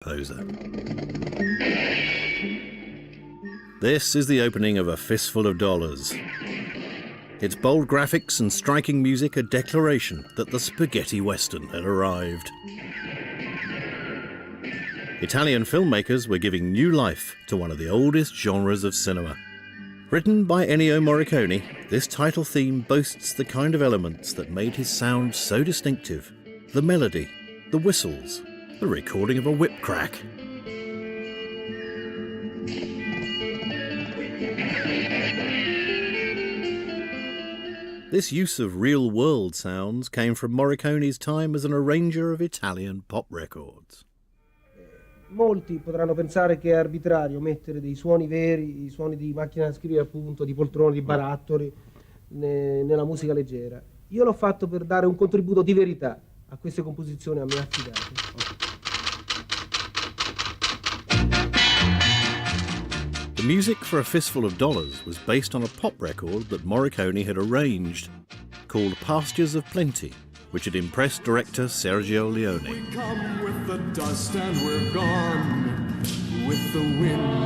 composer. This is the opening of A Fistful of Dollars. Its bold graphics and striking music a declaration that the spaghetti western had arrived. Italian filmmakers were giving new life to one of the oldest genres of cinema. Written by Ennio Morricone, this title theme boasts the kind of elements that made his sound so distinctive: the melody, the whistles, the recording of a whip crack. This use of real-world sounds came from Morricone's time as an arranger of Italian pop records. Molti potranno pensare che è arbitrario mettere dei suoni veri, i suoni di macchina da scrivere appunto, di poltrone, di barattoli, nella musica leggera. Io l'ho fatto per dare un contributo di verità a queste composizioni a me affidate. The music for A Fistful of Dollars was based on a pop record that Morricone had arranged, called Pastures of Plenty, which had impressed director Sergio Leone. We come with the dust and we're gone with the wind.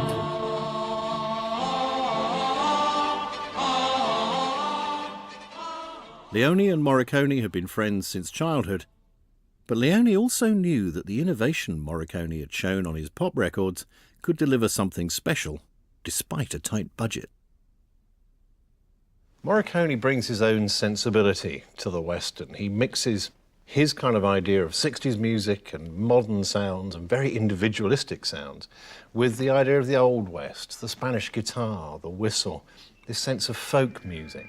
Leone and Morricone had been friends since childhood, but Leone also knew that the innovation Morricone had shown on his pop records could deliver something special, despite a tight budget. Morricone brings his own sensibility to the Western. He mixes his kind of idea of 60s music and modern sounds and very individualistic sounds with the idea of the Old West, the Spanish guitar, the whistle, this sense of folk music.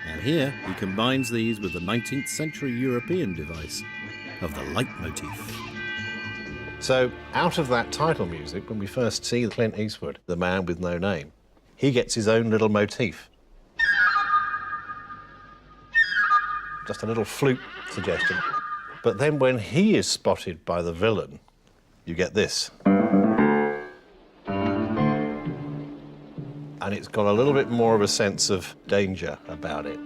And here he combines these with the 19th century European device of the leitmotif. So out of that title music, when we first see Clint Eastwood, the man with no name, he gets his own little motif. Just a little flute suggestion. But then when he is spotted by the villain, you get this. And it's got a little bit more of a sense of danger about it.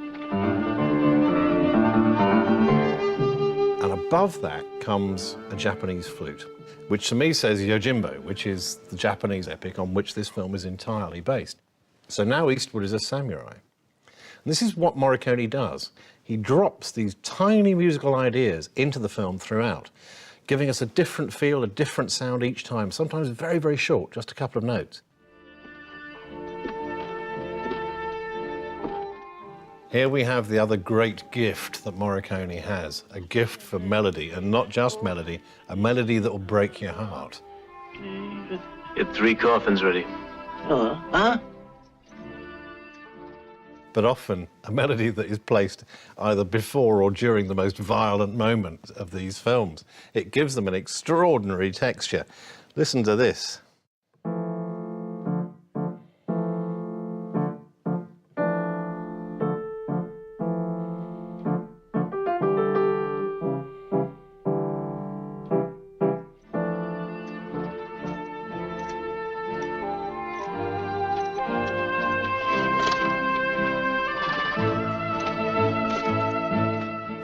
And above that comes a Japanese flute, which to me says Yojimbo, which is the Japanese epic on which this film is entirely based. So now Eastwood is a samurai. And this is what Morricone does. He drops these tiny musical ideas into the film throughout, giving us a different feel, a different sound each time, sometimes very, very short, just a couple of notes. Here we have the other great gift that Morricone has, a gift for melody, and not just melody, a melody that will break your heart. Get 3 coffins ready. Huh? But often a melody that is placed either before or during the most violent moment of these films. It gives them an extraordinary texture. Listen to this.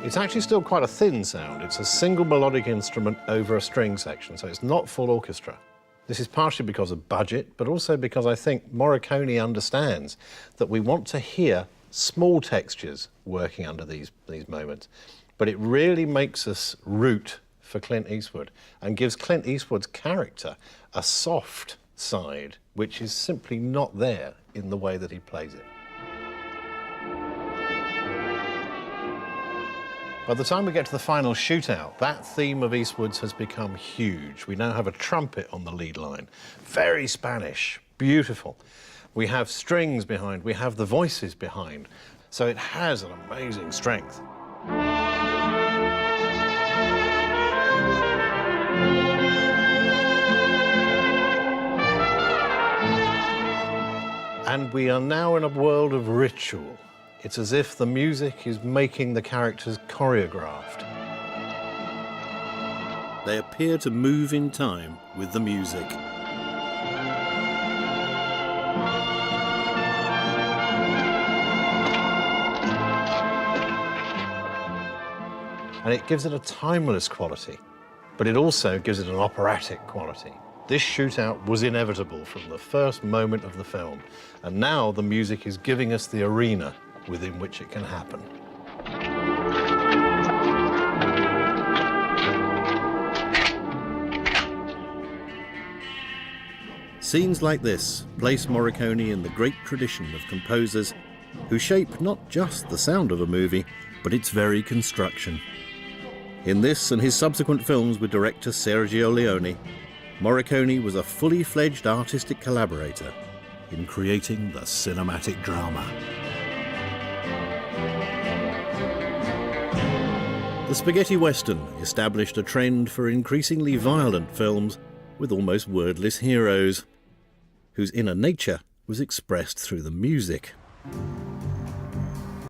It's actually still quite a thin sound. It's a single melodic instrument over a string section, so it's not full orchestra. This is partially because of budget, but also because I think Morricone understands that we want to hear small textures working under these moments. But it really makes us root for Clint Eastwood and gives Clint Eastwood's character a soft side, which is simply not there in the way that he plays it. By the time we get to the final shootout, that theme of Eastwood's has become huge. We now have a trumpet on the lead line. Very Spanish, beautiful. We have strings behind, we have the voices behind. So it has an amazing strength. And we are now in a world of ritual. It's as if the music is making the characters choreographed. They appear to move in time with the music. And it gives it a timeless quality. but it also gives it an operatic quality. This shootout was inevitable from the first moment of the film, and now the music is giving us the arena within which it can happen. Scenes like this place Morricone in the great tradition of composers who shape not just the sound of a movie, but its very construction. In this and his subsequent films with director Sergio Leone, Morricone was a fully fledged artistic collaborator in creating the cinematic drama. The spaghetti western established a trend for increasingly violent films with almost wordless heroes, whose inner nature was expressed through the music.